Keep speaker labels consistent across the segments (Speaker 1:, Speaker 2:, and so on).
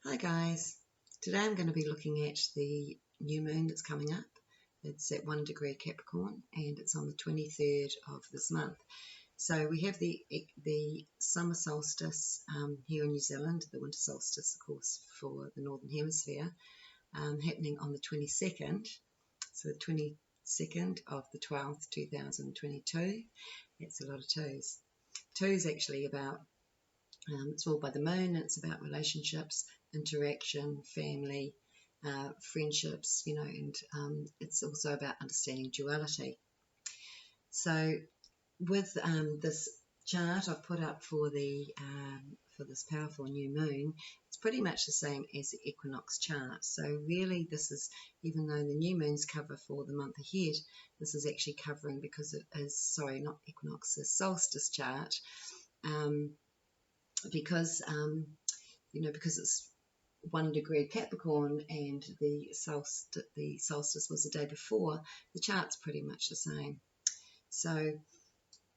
Speaker 1: Hi guys, today I'm going to be looking at the new moon that's coming up. It's at 1 degree Capricorn and it's on the 23rd of this month. So we have the summer solstice here in New Zealand, the winter solstice of course for the Northern Hemisphere, happening on the 22nd, so the 22nd of the 12th 2022. That's a lot of twos. Two is actually about it's ruled by the moon, and it's about relationships, interaction, family, friendships, and it's also about understanding duality. So with this chart I've put up for this powerful new moon, it's pretty much the same as the equinox chart. So really this is, even though the new moons cover for the month ahead, this is actually covering because it is, sorry, not equinox, the solstice chart. Because it's 1 degree Capricorn and the solstice was the day before, the chart's pretty much the same. So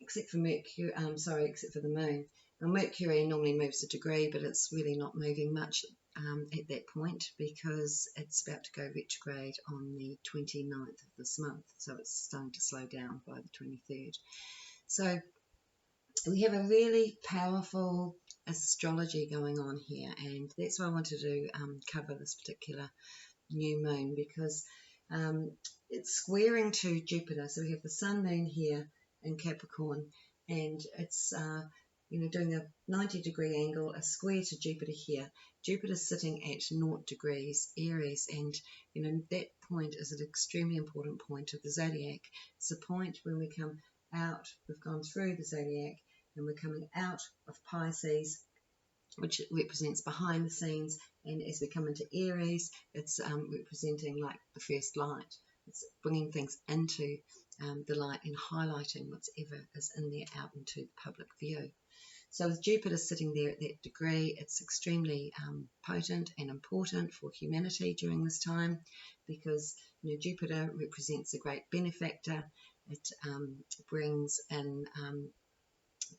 Speaker 1: except for Mercury, except for the moon. Now Mercury normally moves a degree, but it's really not moving much at that point because it's about to go retrograde on the 29th of this month. So it's starting to slow down by the 23rd. So we have a really powerful astrology going on here, and that's why I wanted to cover this particular new moon, because it's squaring to Jupiter. So we have the sun moon here in Capricorn, and it's doing a 90-degree angle, a square to Jupiter here. Jupiter's sitting at 0 degrees Aries, and that point is an extremely important point of the zodiac. It's the point when we come out, we've gone through the zodiac, and we're coming out of Pisces, which represents behind the scenes, and as we come into Aries, it's representing like the first light. It's bringing things into the light and highlighting whatever is in there out into the public view. So with Jupiter sitting there at that degree, it's extremely potent and important for humanity during this time, because Jupiter represents a great benefactor. It brings in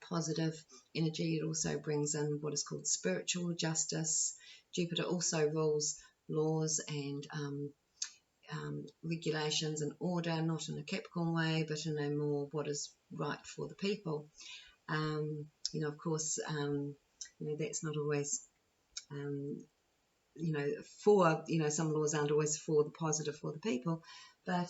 Speaker 1: positive energy. It also brings in what is called spiritual justice. Jupiter also rules laws and regulations and order, not in a Capricorn way, but in a more what is right for the people. Of course, that's not always, some laws aren't always for the positive for the people, but,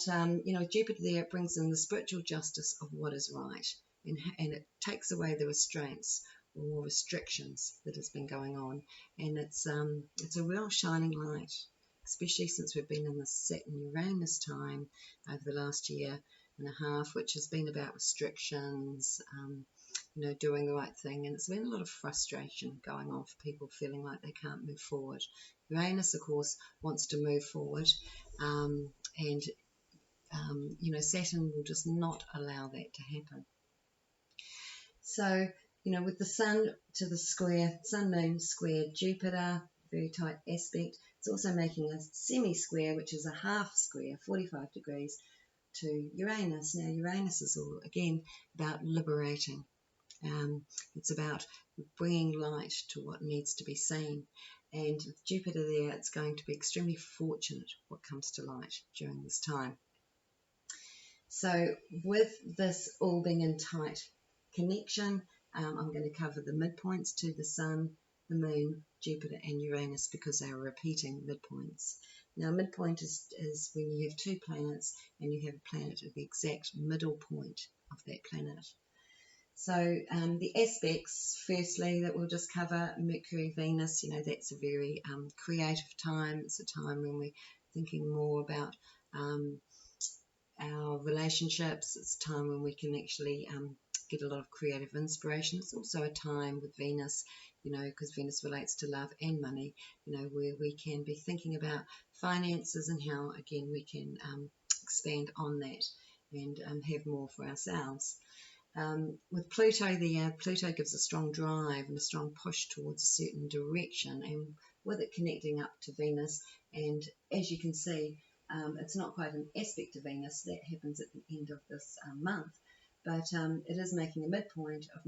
Speaker 1: Jupiter there brings in the spiritual justice of what is right, and it takes away the restraints or restrictions that has been going on, and it's a real shining light, especially since we've been in the Saturn-Uranus time over the last year and a half, which has been about restrictions, doing the right thing, and it's been a lot of frustration going on for people feeling like they can't move forward. Uranus, of course, wants to move forward, and Saturn will just not allow that to happen. So, with the sun to the square, sun-moon square Jupiter, very tight aspect, it's also making a semi-square, which is a half square, 45 degrees, to Uranus. Now, Uranus is all, again, about liberating. It's about bringing light to what needs to be seen. And with Jupiter there, it's going to be extremely fortunate what comes to light during this time. So with this all being in tight connection, I'm going to cover the midpoints to the Sun, the Moon, Jupiter and Uranus, because they are repeating midpoints. Now midpoint is when you have two planets and you have a planet at the exact middle point of that planet. So the aspects, firstly, that we'll just cover, Mercury, Venus, that's a very creative time. It's a time when we're thinking more about our relationships. It's a time when we can actually get a lot of creative inspiration. It's also a time with Venus, because Venus relates to love and money, where we can be thinking about finances and how, again, we can expand on that and have more for ourselves. With Pluto there, Pluto gives a strong drive and a strong push towards a certain direction, and with it connecting up to Venus, and as you can see, it's not quite an aspect to Venus, that happens at the end of this month, but it is making a midpoint of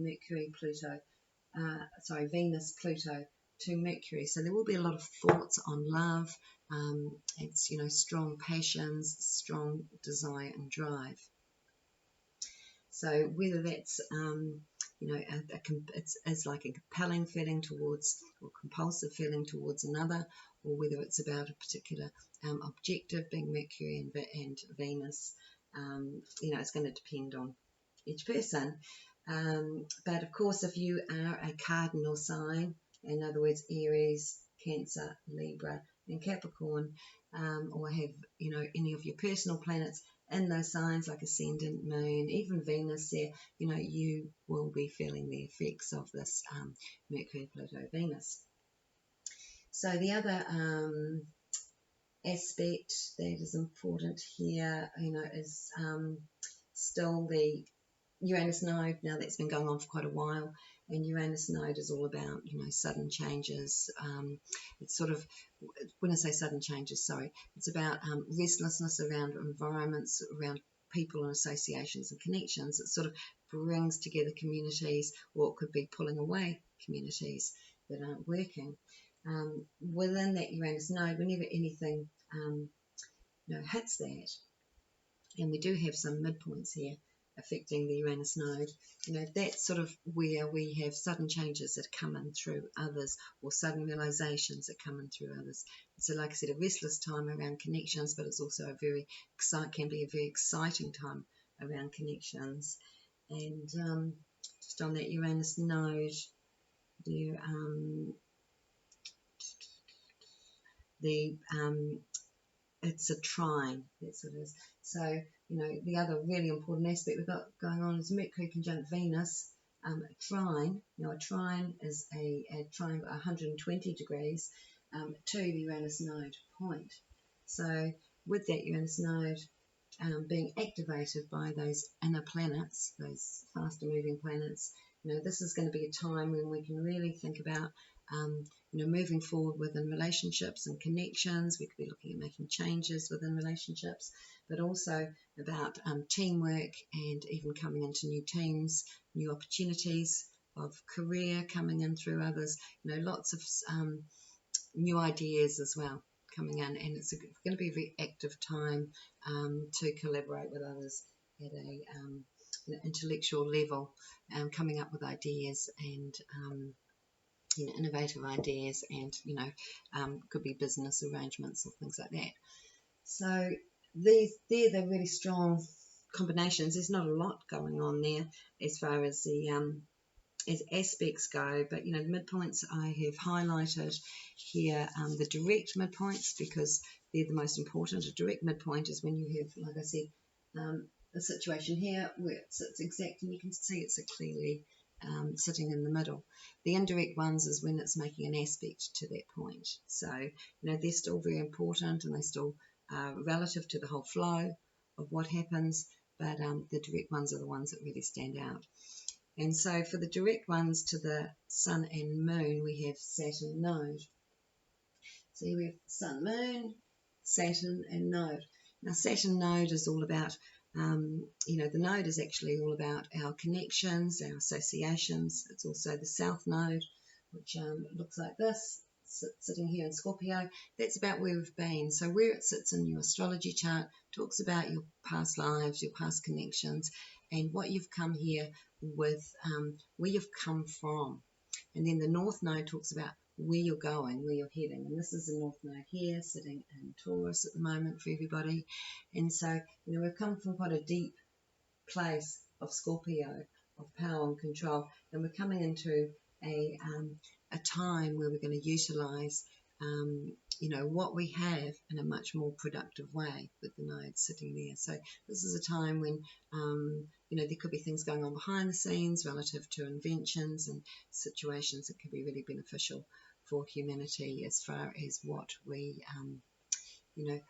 Speaker 1: Venus, Pluto, to Mercury. So there will be a lot of thoughts on love. It's, you know, strong passions, strong desire and drive. So whether that's, you know, it's like a compelling feeling towards, or compulsive feeling towards another, or whether it's about a particular objective, being Mercury and Venus, you know, it's going to depend on each person. But of course, if you are a cardinal sign, in other words, Aries, Cancer, Libra, and Capricorn, or have, you know, any of your personal planets in those signs, like ascendant, moon, even Venus there, you know, you will be feeling the effects of this Mercury, Pluto, Venus. So the other aspect that is important here, you know, is still the Uranus node. Now that's been going on for quite a while, and Uranus node is all about, you know, sudden changes. It's sort of, when I say sudden changes, sorry, it's about restlessness around environments, around people and associations and connections. It sort of brings together communities, or it could be pulling away communities that aren't working. Within that Uranus node, whenever anything you know, hits that, and we do have some midpoints here affecting the Uranus node, you know, that's sort of where we have sudden changes that come in through others, or sudden realizations that come in through others. So like I said, a restless time around connections, but it's also a very can be a very exciting time around connections. And just on that Uranus node, it's a trine, that's what it is. So, you know, the other really important aspect we've got going on is Mercury conjunct Venus. A trine, you know, a trine is a trine of 120 degrees to the Uranus node point. So with that Uranus node being activated by those inner planets, those faster moving planets, you know, this is going to be a time when we can really think about you know, moving forward within relationships and connections. We could be looking at making changes within relationships, but also about teamwork, and even coming into new teams, new opportunities of career coming in through others. You know, lots of new ideas as well coming in, and it's going to be a very active time to collaborate with others at a you know, intellectual level, coming up with ideas and you know, innovative ideas, and, you know, could be business arrangements or things like that. So they're the really strong combinations. There's not a lot going on there as far as the as aspects go, but, you know, the midpoints I have highlighted here, the direct midpoints, because they're the most important. A direct midpoint is when you have, like I said, a situation here where it sits exact, and you can see it's clearly sitting in the middle. The indirect ones is when it's making an aspect to that point. So, you know, they're still very important, and they still are relative to the whole flow of what happens, but the direct ones are the ones that really stand out. And so for the direct ones to the Sun and Moon, we have Saturn node. So we have Sun, Moon, Saturn and node. Now Saturn node is all about, you know, the node is actually all about our connections, our associations. It's also the South node, which looks like this, sitting here in Scorpio. That's about where we've been. So where it sits in your astrology chart talks about your past lives, your past connections, and what you've come here with, where you've come from. And then the North node talks about where you're going, where you're heading. And this is the North node here, sitting in Taurus at the moment for everybody. And so, you know, we've come from quite a deep place of Scorpio, of power and control, and we're coming into a time where we're going to utilize you know, what we have in a much more productive way with the nodes sitting there. So this is a time when you know, there could be things going on behind the scenes relative to inventions and situations that could be really beneficial for humanity, as far as what we you know,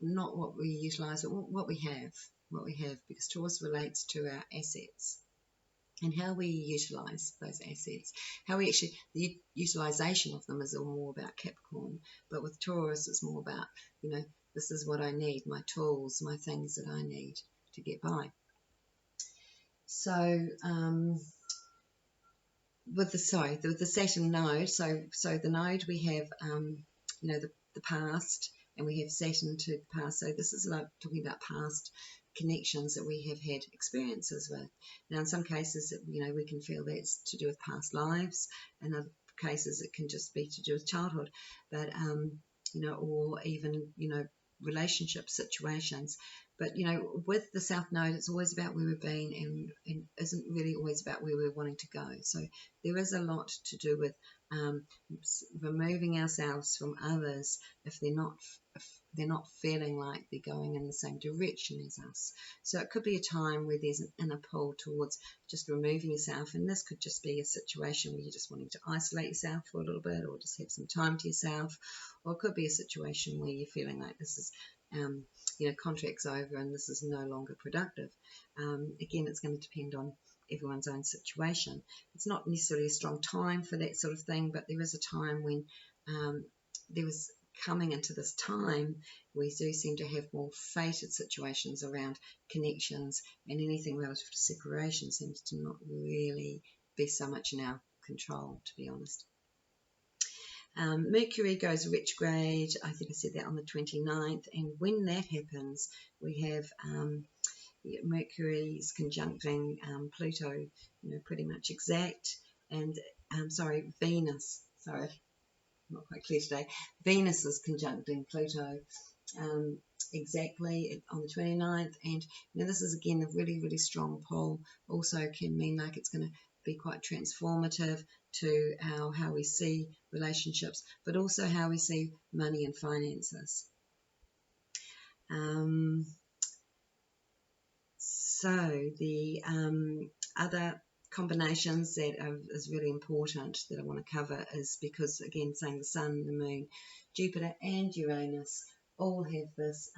Speaker 1: not what we utilize, but what we have, because Taurus relates to our assets and how we utilize those assets. How we actually, the utilization of them is all more about Capricorn, but with Taurus it's more about, you know, this is what I need, my tools, my things that I need to get by. So with the Saturn node, so the node we have, you know, the past, and we have Saturn to the past. So this is like talking about past connections that we have had experiences with. Now, in some cases, you know, we can feel that's to do with past lives. In other cases, it can just be to do with childhood, but you know, or even, you know, relationship situations. But, you know, with the South Node, it's always about where we've been, and isn't really always about where we're wanting to go. So there is a lot to do with removing ourselves from others if they're not feeling like they're going in the same direction as us. So it could be a time where there's an inner pull towards just removing yourself, and this could just be a situation where you're just wanting to isolate yourself for a little bit, or just have some time to yourself, or it could be a situation where you're feeling like this is you know, contract's over and this is no longer productive. Again, it's going to depend on everyone's own situation. It's not necessarily a strong time for that sort of thing, but there is a time when there was coming into this time, we do seem to have more fated situations around connections, and anything relative to separation seems to not really be so much in our control, to be honest. Mercury goes retrograde, I think I said that on the 29th, and when that happens, we have Mercury's conjuncting Pluto, you know, pretty much exact, and Venus, not quite clear today, Venus is conjuncting Pluto exactly on the 29th, and you know, this is again a really, really strong pole. Also can mean like it's going to be quite transformative to how we see relationships, but also how we see money and finances. So the other combinations that is really important that I want to cover is because, again, saying the Sun, the Moon, Jupiter and Uranus all have this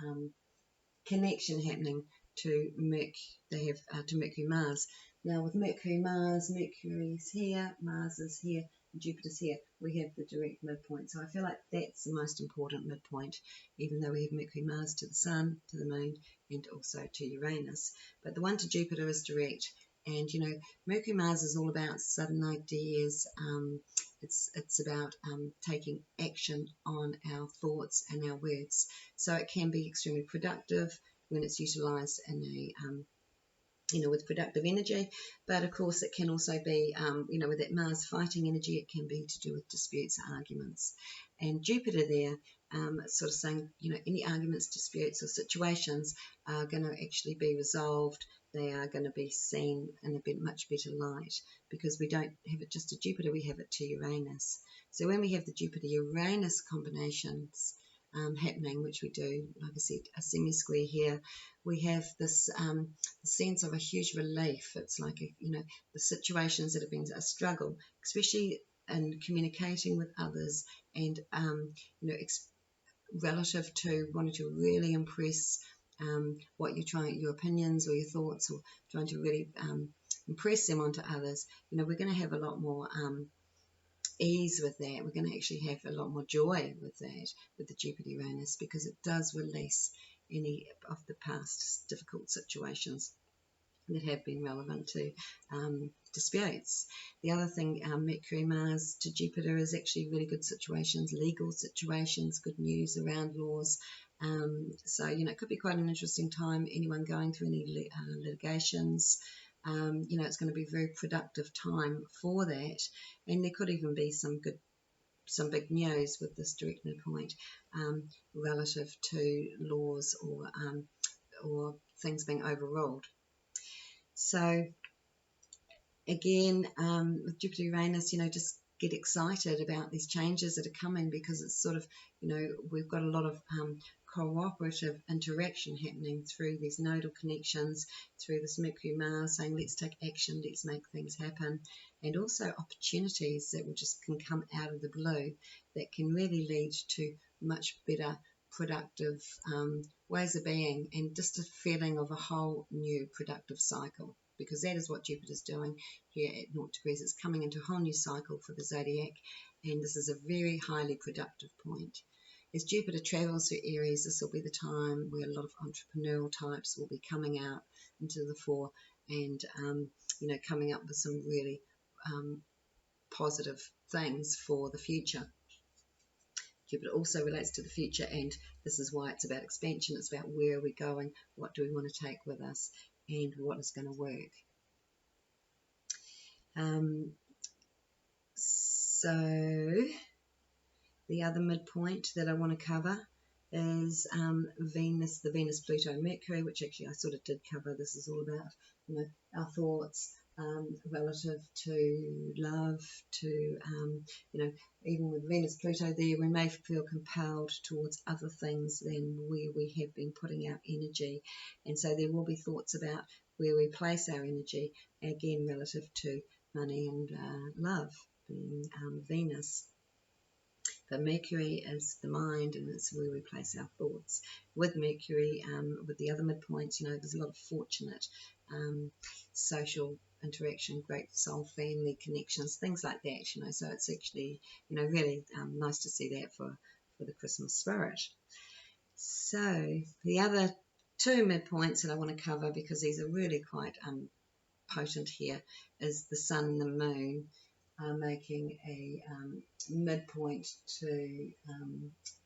Speaker 1: connection happening to to Mercury Mars. Now with Mercury Mars, Mercury's here, Mars is here, and Jupiter's here. We have the direct midpoint. So I feel like that's the most important midpoint, even though we have Mercury Mars to the Sun, to the Moon, and also to Uranus. But the one to Jupiter is direct. And, you know, Mercury Mars is all about sudden ideas. It's about taking action on our thoughts and our words. So it can be extremely productive when it's utilised in a you know, with productive energy, but of course it can also be, you know, with that Mars fighting energy, it can be to do with disputes, arguments. And Jupiter there, it's sort of saying, you know, any arguments, disputes or situations are going to actually be resolved. They are going to be seen in a much better light, because we don't have it just to Jupiter, we have it to Uranus. So when we have the Jupiter-Uranus combinations happening, which we do, like I said, a semi-square here, we have this sense of a huge relief. It's like, you know, the situations that have been a struggle, especially in communicating with others, and you know, relative to wanting to really impress what you're trying, your opinions or your thoughts, or trying to really impress them onto others. You know, we're going to have a lot more ease with that. We're going to actually have a lot more joy with that, with the Jupiter-Uranus, because it does release any of the past difficult situations that have been relevant to disputes. The other thing, Mercury-Mars to Jupiter is actually really good situations, legal situations, good news around laws. So, you know, it could be quite an interesting time, anyone going through any litigations. You know, it's going to be a very productive time for that, and there could even be some big news with this direct midpoint relative to laws or things being overruled. So again, with Jupiter Uranus, you know, just get excited about these changes that are coming, because it's sort of, you know, we've got a lot of cooperative interaction happening through these nodal connections, through this Mercury Mars saying let's take action, let's make things happen, and also opportunities that will just can come out of the blue that can really lead to much better productive ways of being, and just a feeling of a whole new productive cycle, because that is what Jupiter's doing here at 0 degrees. It's coming into a whole new cycle for the zodiac, and this is a very highly productive point. As Jupiter travels through Aries, this will be the time where a lot of entrepreneurial types will be coming out into the fore, and you know, coming up with some really positive things for the future. Jupiter also relates to the future, and this is why it's about expansion. It's about where are we going, what do we want to take with us, and what is going to work. So the other midpoint that I want to cover is Venus, the Venus-Pluto-Mercury, which actually I sort of did cover. This is all about, you know, our thoughts relative to love, to, you know, even with Venus-Pluto there, we may feel compelled towards other things than where we have been putting our energy. And so there will be thoughts about where we place our energy, again, relative to money and love, being Venus. But Mercury is the mind, and it's where we place our thoughts. With Mercury, with the other midpoints, you know, there's a lot of fortunate social interaction, great soul family connections, things like that, you know. So it's actually, you know, really nice to see that for the Christmas spirit. So the other two midpoints that I want to cover, because these are really quite potent here, is the Sun and the Moon. Making a midpoint to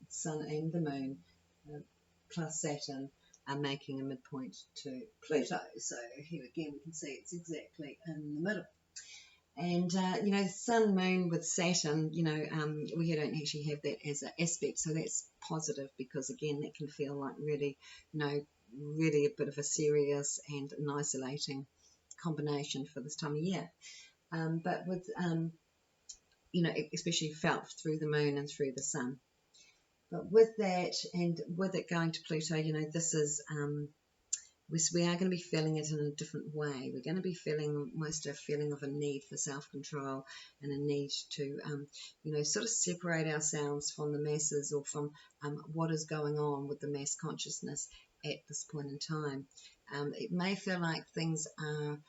Speaker 1: Sun and the Moon, plus Saturn are making a midpoint to Pluto. So here again we can see it's exactly in the middle. And, you know, Sun, Moon with Saturn, you know, we don't actually have that as an aspect, so that's positive, because, again, that can feel like really, you know, really a bit of a serious and an isolating combination for this time of year. But with, you know, especially felt through the Moon and through the Sun. But with that, and with it going to Pluto, you know, this is, we are going to be feeling it in a different way. We're going to be feeling almost a feeling of a need for self-control and a need to, you know, sort of separate ourselves from the masses, or from what is going on with the mass consciousness at this point in time. It may feel like things are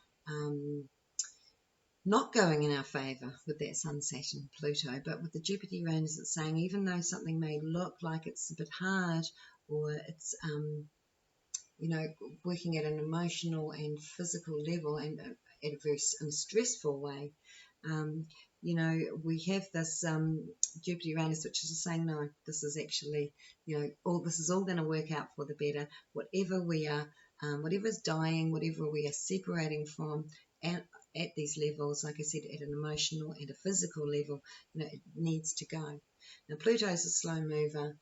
Speaker 1: not going in our favour with that Sun, Saturn, Pluto, but with the Jupiter Uranus, it's saying even though something may look like it's a bit hard, or it's you know, working at an emotional and physical level, and at a very stressful way, you know, we have this Jupiter Uranus, which is saying, no, this is actually, you know, this is all going to work out for the better. Whatever we are, whatever's dying, whatever we are separating from, at these levels, like I said, at an emotional and a physical level, you know, it needs to go. Now, Pluto is a slow mover.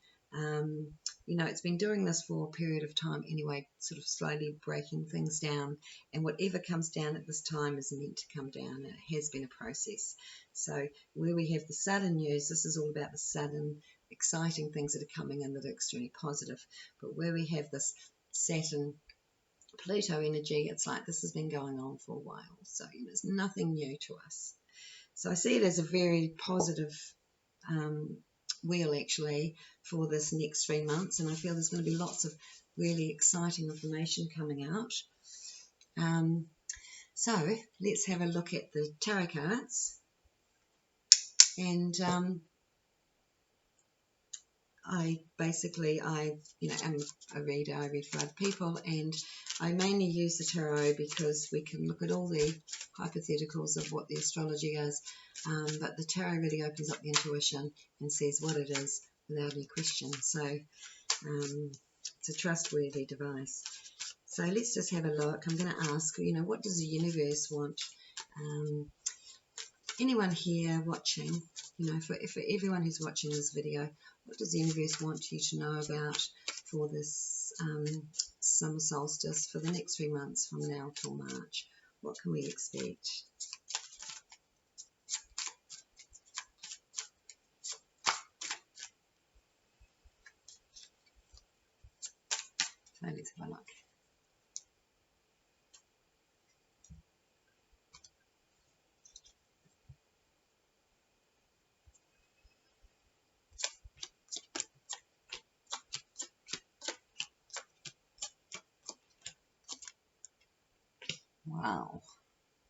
Speaker 1: You know, it's been doing this for a period of time anyway, sort of slowly breaking things down, and whatever comes down at this time is meant to come down. It has been a process. So where we have the sudden news, this is all about the sudden, exciting things that are coming in that are extremely positive. But where we have this Saturn Pluto energy, it's like this has been going on for a while, so you know, it's nothing new to us. So I see it as a very positive wheel actually for this next 3 months, and I feel there's going to be lots of really exciting information coming out. So let's have a look at the tarot cards. And I you know, am a reader. I read for other people, and I mainly use the tarot because we can look at all the hypotheticals of what the astrology is, but the tarot really opens up the intuition and says what it is without any question. So it's a trustworthy device. So let's just have a look. I'm going to ask, you know, what does the universe want? Anyone here watching, you know, for everyone who's watching this video, what does the universe want you to know about for this summer solstice for the next 3 months from now till March? What can we expect? So let's have a look. Wow,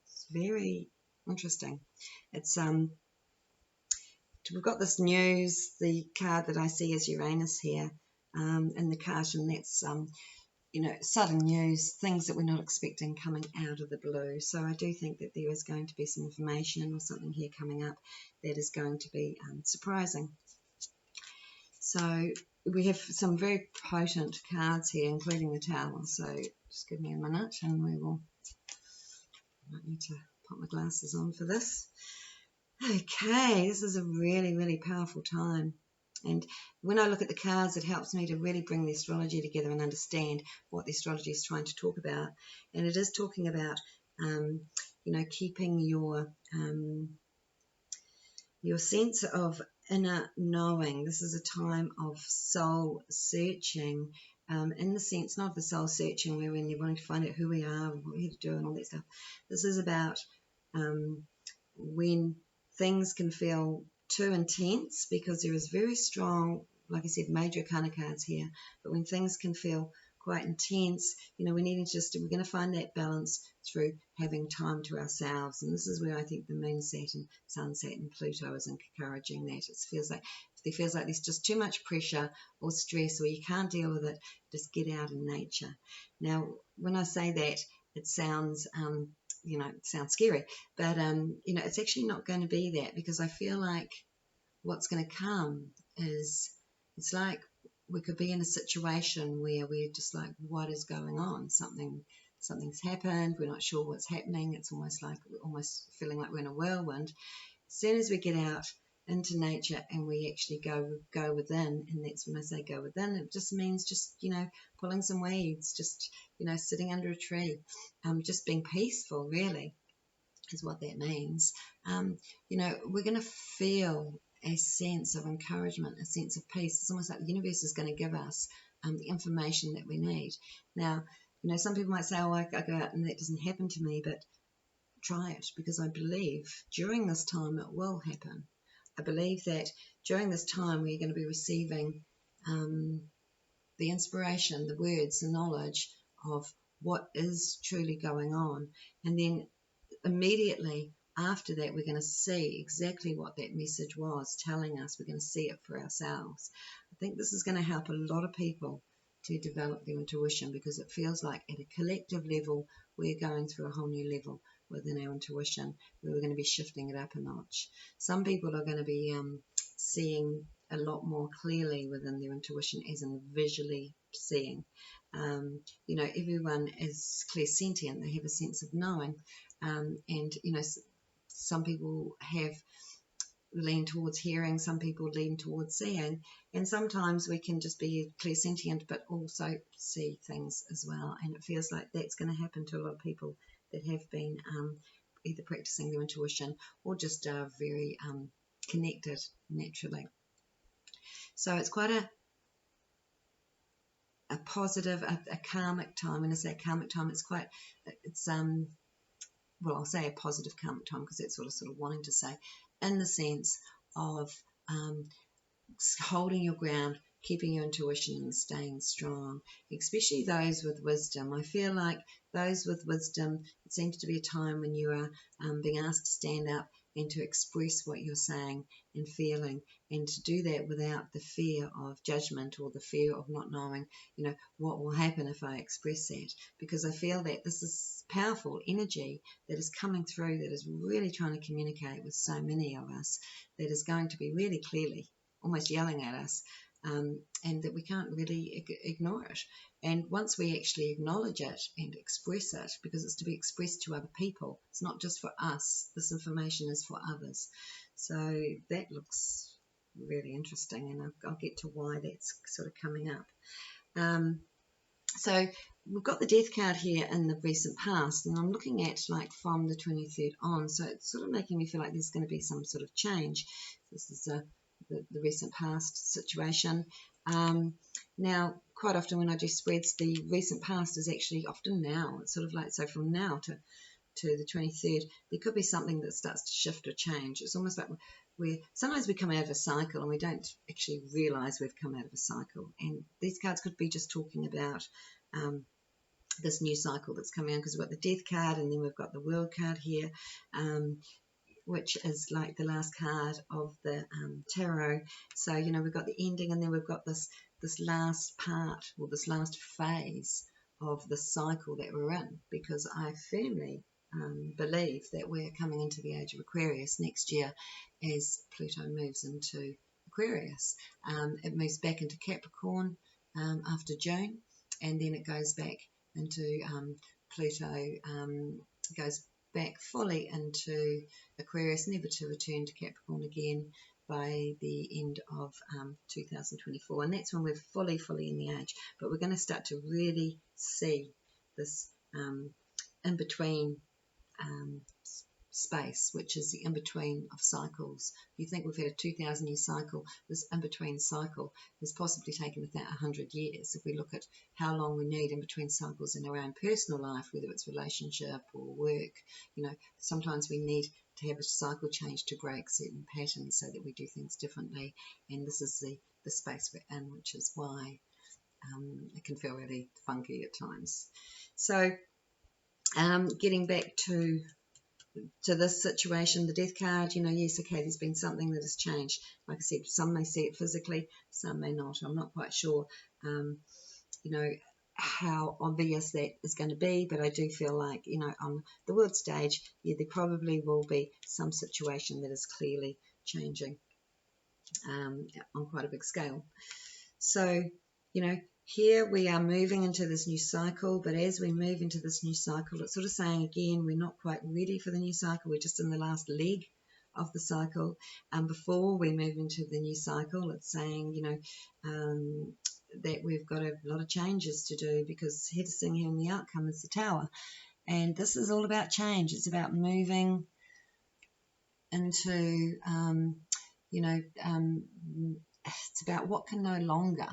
Speaker 1: it's very interesting. It's we've got this news. The card that I see is Uranus here, in the card, and that's sudden news, things that we're not expecting coming out of the blue. So I do think that there is going to be some information or something here coming up that is going to be surprising. So we have some very potent cards here, including the Tower. So just give me a minute and we will, I might need to put my glasses on for this. Okay, this is a really, really powerful time. And when I look at the cards, it helps me to really bring the astrology together and understand what the astrology is trying to talk about. And it is talking about, keeping your sense of inner knowing. This is a time of soul searching, in the sense, not the soul searching where when you're wanting to find out who we are and what we're here to do and all that stuff. This is about when things can feel too intense, because there is very strong, like I said, major arcana cards here, but when things can feel quite intense, we're going to find that balance through having time to ourselves. And this is where I think the Moon, Saturn, Sun, Saturn, Pluto is encouraging that. It feels like there's just too much pressure or stress, or you can't deal with it, just get out in nature. Now, when I say that, it sounds it sounds scary, but it's actually not going to be that, because I feel like what's going to come is, it's like we could be in a situation where we're just like, what is going on? Something's happened. We're not sure what's happening. It's almost feeling like we're in a whirlwind. As soon as we get out into nature and we actually go within, and that's when I say go within, it just means pulling some weeds, just sitting under a tree, just being peaceful, really, is what that means. We're going to feel a sense of encouragement, a sense of peace. It's almost like the universe is going to give us the information that we need. Now, some people might say, oh, I go out and that doesn't happen to me, but try it, because I believe during this time it will happen. I believe that during this time we're going to be receiving the inspiration, the words, the knowledge of what is truly going on. And then immediately after that, we're going to see exactly what that message was telling us. We're going to see it for ourselves. I think this is going to help a lot of people to develop their intuition, because it feels like at a collective level, we're going through a whole new level within our intuition, where we're going to be shifting it up a notch. Some people are going to be seeing a lot more clearly within their intuition, as in visually seeing. Everyone is clairsentient. They have a sense of knowing. And some people have lean towards hearing, some people lean towards seeing, and sometimes we can just be clairsentient but also see things as well. And it feels like that's going to happen to a lot of people that have been either practicing their intuition or just are very connected naturally. So it's quite a positive, a karmic time. When I say karmic time, I'll say a positive karmic time, because that's what I'm sort of wanting to say, in the sense of holding your ground, keeping your intuition and staying strong, especially those with wisdom. I feel like those with wisdom, it seems to be a time when you are being asked to stand up and to express what you're saying and feeling, and to do that without the fear of judgment or the fear of not knowing, what will happen if I express that. Because I feel that this is powerful energy that is coming through, that is really trying to communicate with so many of us, that is going to be really clearly almost yelling at us, and that we can't really ignore it. And once we actually acknowledge it and express it, because it's to be expressed to other people, it's not just for us, this information is for others. So that looks really interesting, and I'll get to why that's sort of coming up. So we've got the Death card here in the recent past, and I'm looking at like from the 23rd on, so it's sort of making me feel like there's going to be some sort of change. This is the recent past situation. Now, quite often when I do spreads, the recent past is actually often now. It's sort of like, so from now to the 23rd, there could be something that starts to shift or change. It's almost like sometimes we come out of a cycle and we don't actually realize we've come out of a cycle. And these cards could be just talking about this new cycle that's coming on, because we've got the Death card and then we've got the World card here, which is like the last card of the tarot. So, we've got the ending, and then we've got this last part, or this last phase of the cycle that we're in, because I firmly believe that we're coming into the age of Aquarius next year as Pluto moves into Aquarius. It moves back into Capricorn after June, and then it goes back into Pluto goes back fully into Aquarius, never to return to Capricorn again by the end of 2024, and that's when we're fully in the age. But we're going to start to really see this in between space, which is the in between of cycles. If you think we've had a 2,000 year cycle, this in between cycle has possibly taken about 100 years. If we look at how long we need in between cycles in our own personal life, whether it's relationship or work, sometimes we need to have a cycle change to break certain patterns so that we do things differently. And this is the space we're in, which is why it can feel really funky at times. So getting back to this situation, the death card, yes, okay, there's been something that has changed. Like I said, some may see it physically, some may not. I'm not quite sure, how obvious that is going to be, but I do feel like, on the world stage, there probably will be some situation that is clearly changing on quite a big scale. So, here we are moving into this new cycle, but as we move into this new cycle, it's sort of saying again, we're not quite ready for the new cycle. We're just in the last leg of the cycle. Before we move into the new cycle, it's saying, that we've got a lot of changes to do, because head is sitting here in the outcome is the Tower. And this is all about change. It's about moving into, it's about what can no longer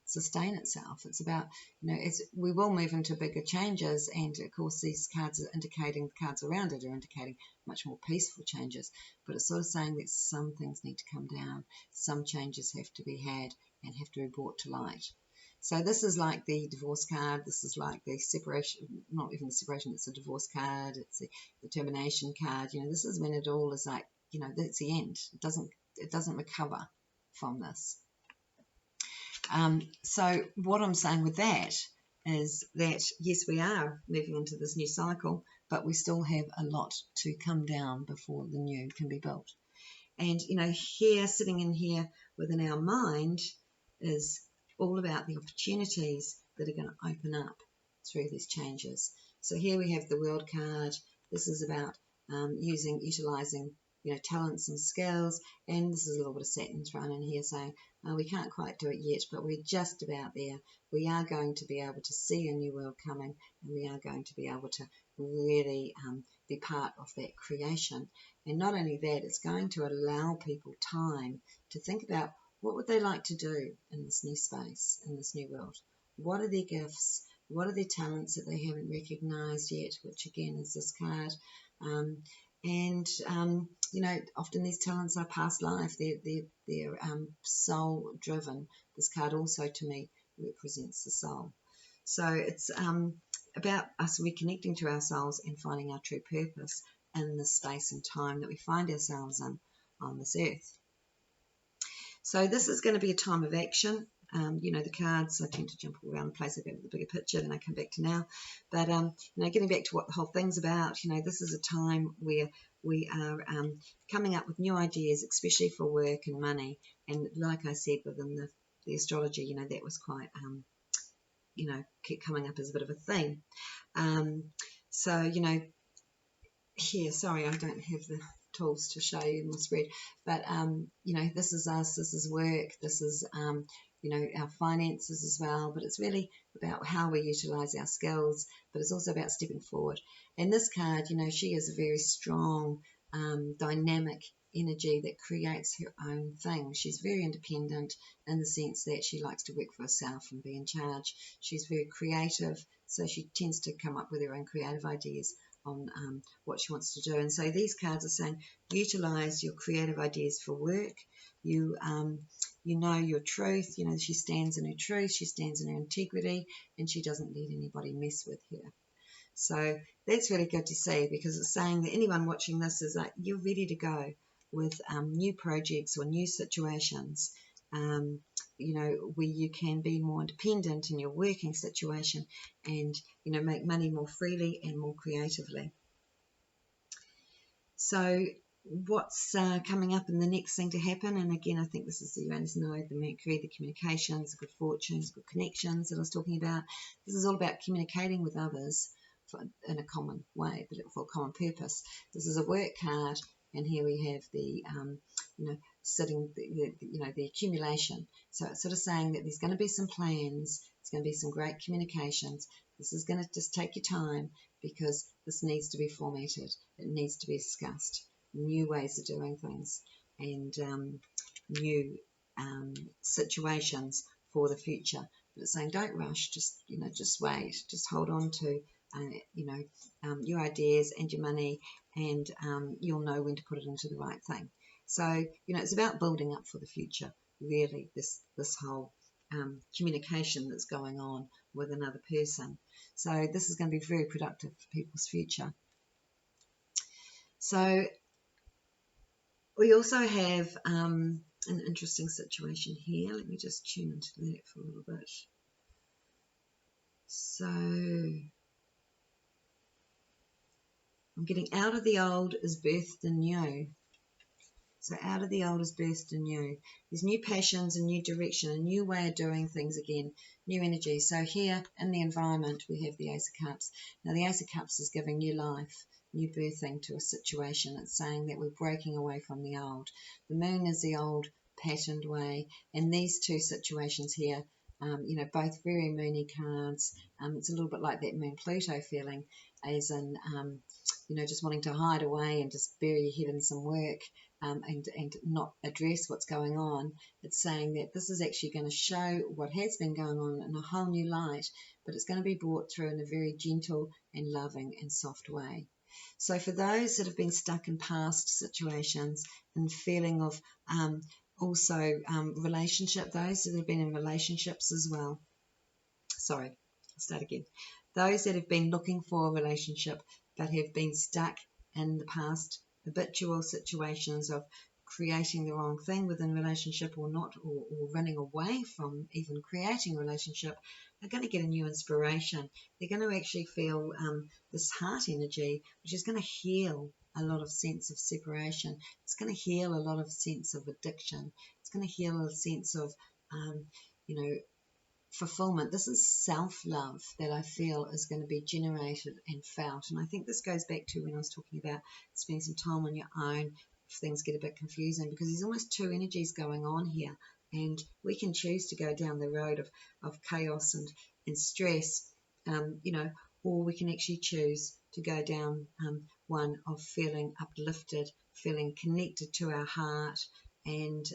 Speaker 1: sustain itself. It's about, we will move into bigger changes, and of course these cards are indicating, the cards around it are indicating much more peaceful changes, but it's sort of saying that some things need to come down, some changes have to be had and have to be brought to light. So this is like the divorce card, this is like the separation, not even the separation, it's a divorce card, it's the termination card. This is when it all is like, that's the end. It doesn't recover from this. So what I'm saying with that is that, yes, we are moving into this new cycle, but we still have a lot to come down before the new can be built. And, here, sitting in here within our mind is all about the opportunities that are going to open up through these changes. So here we have the World card. This is about utilising talents and skills, and this is a little bit of Saturn thrown in here saying, we can't quite do it yet, but we're just about there. We are going to be able to see a new world coming, and we are going to be able to really be part of that creation. And not only that, it's going to allow people time to think about what would they like to do in this new space, in this new world. What are their gifts? What are their talents that they haven't recognised yet, which again is this card. Often these talents are past life. They're soul driven. This card also to me represents the soul. So it's about us reconnecting to ourselves and finding our true purpose in the space and time that we find ourselves in on this earth. So this is going to be a time of action. The cards, I tend to jump all around the place. I go to the bigger picture, then I come back to now. But, getting back to what the whole thing's about, this is a time where we are coming up with new ideas, especially for work and money. And like I said, within the astrology, that was quite, kept coming up as a bit of a theme. Here, sorry, I don't have the tools to show you in the spread, but, this is us, this is work, this is, our finances as well, but it's really about how we utilise our skills, but it's also about stepping forward. And this card, she is a very strong, dynamic energy that creates her own thing. She's very independent in the sense that she likes to work for herself and be in charge. She's very creative, so she tends to come up with her own creative ideas on what she wants to do. And so these cards are saying, utilise your creative ideas for work. You know your truth. She stands in her truth, she stands in her integrity, and she doesn't let anybody mess with her. So that's really good to see, because it's saying that anyone watching this is like, you're ready to go with new projects or new situations, you know, where you can be more independent in your working situation and, you know, make money more freely and more creatively. So what's coming up in the next thing to happen, and again, I think this is the Uranus node, the Mercury, the communications, good fortunes, good connections that I was talking about. This is all about communicating with others in a common way, but for a common purpose. This is a work card, and here we have the, you know, sitting, you know, the accumulation. So it's sort of saying that there's going to be some plans, there's going to be some great communications. This is going to just take your time because this needs to be formatted. It needs to be discussed. New ways of doing things and new situations for the future. But it's saying don't rush. Just, you know, just wait. Just hold on to you know, your ideas and your money, and you'll know when to put it into the right thing. So, you know, it's about building up for the future. Really, this whole communication that's going on with another person. So this is going to be very productive for people's future. So we also have an interesting situation here. Let me just tune into that for a little bit. So I'm getting out of the old is birthed the new. So out of the old is birthed the new. There's new passions, a new direction, a new way of doing things again, new energy. So here in the environment, we have the Ace of Cups. Now the Ace of Cups is giving new life, new birthing to a situation. It's saying that we're breaking away from the old. The moon is the old patterned way. And these two situations here, you know, both very moony cards. It's a little bit like that Moon Pluto feeling, as in, you know, just wanting to hide away and just bury your head in some work. And not address what's going on. It's saying that this is actually going to show what has been going on in a whole new light, but it's going to be brought through in a very gentle and loving and soft way. So for those that have been stuck in past situations and feeling of also relationship, those that have been in relationships as well. Sorry, I'll start again. Those that have been looking for a relationship but have been stuck in the past habitual situations of creating the wrong thing within relationship or not, or running away from even creating a relationship, are going to get a new inspiration. They're going to actually feel this heart energy, which is going to heal a lot of sense of separation. It's going to heal a lot of sense of addiction. It's going to heal a sense of, you know, fulfillment. This is self-love that I feel is going to be generated and felt. And I think this goes back to when I was talking about spending some time on your own if things get a bit confusing, because there's almost two energies going on here. And we can choose to go down the road of chaos and stress, you know, or we can actually choose to go down one of feeling uplifted, feeling connected to our heart, and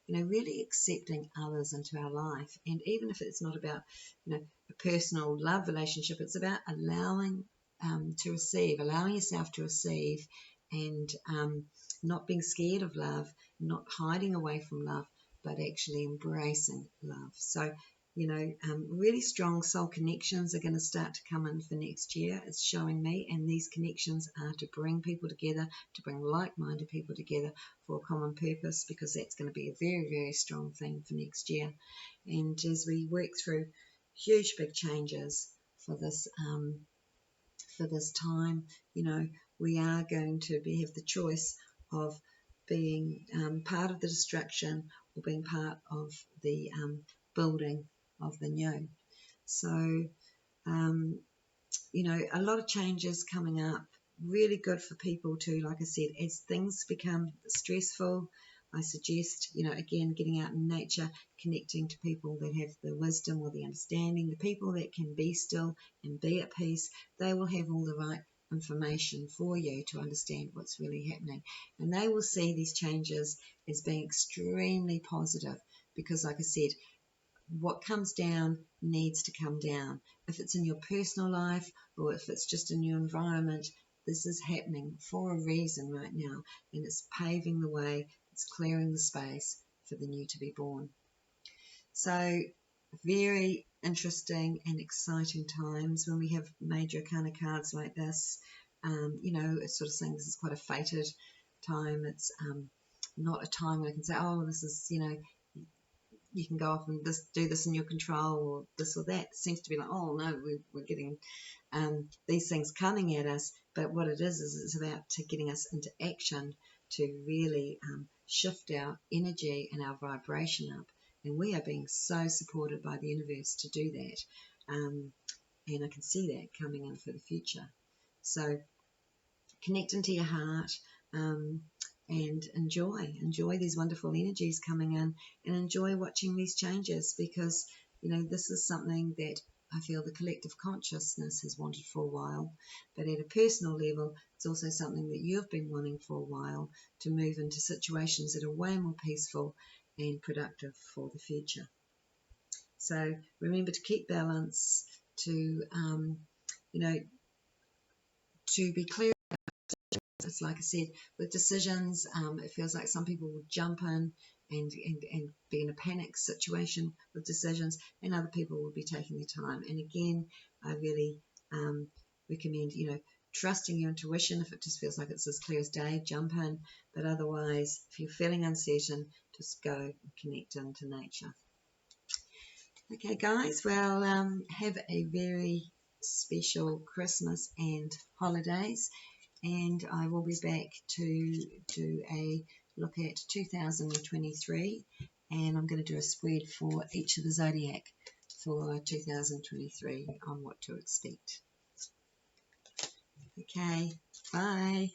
Speaker 1: you know, really accepting others into our life. And even if it's not about, you know, a personal love relationship, it's about allowing to receive, allowing yourself to receive, and not being scared of love, not hiding away from love, but actually embracing love. So, you know, really strong soul connections are going to start to come in for next year. It's showing me, and these connections are to bring people together, to bring like-minded people together for a common purpose, because that's going to be a very, very strong thing for next year. And as we work through huge, big changes for this time, you know, we are going to have the choice of being part of the destruction or being part of the building of the new. So, you know, a lot of changes coming up, really good for people to, like I said, as things become stressful, I suggest, you know, again, getting out in nature, connecting to people that have the wisdom or the understanding, the people that can be still and be at peace. They will have all the right information for you to understand what's really happening. And they will see these changes as being extremely positive, because, like I said, what comes down needs to come down. If it's in your personal life or if it's just in your environment, this is happening for a reason right now, and it's paving the way, it's clearing the space for the new to be born. So very interesting and exciting times when we have major arcana cards like this. You know, it's sort of saying this is quite a fated time. It's not a time where I can say, oh, this is, you know, you can go off and do this in your control, or this or that. It seems to be like, oh no, we're getting these things coming at us. But what it is it's about getting us into action to really shift our energy and our vibration up. And we are being so supported by the universe to do that. And I can see that coming in for the future. So connect into your heart, and enjoy these wonderful energies coming in, and enjoy watching these changes, because this is something that I feel the collective consciousness has wanted for a while. But at a personal level, it's also something that you've been wanting for a while, to move into situations that are way more peaceful and productive for the future. So remember to keep balance, to to be clear. It's like I said, with decisions, it feels like some people will jump in and be in a panic situation with decisions, and other people will be taking their time. And again, I really recommend, trusting your intuition. If it just feels like it's as clear as day, jump in. But otherwise, if you're feeling uncertain, just go and connect into nature. Okay, guys, well, have a very special Christmas and holidays. And I will be back to do a look at 2023, and I'm going to do a spread for each of the zodiac for 2023 on what to expect. Okay, bye.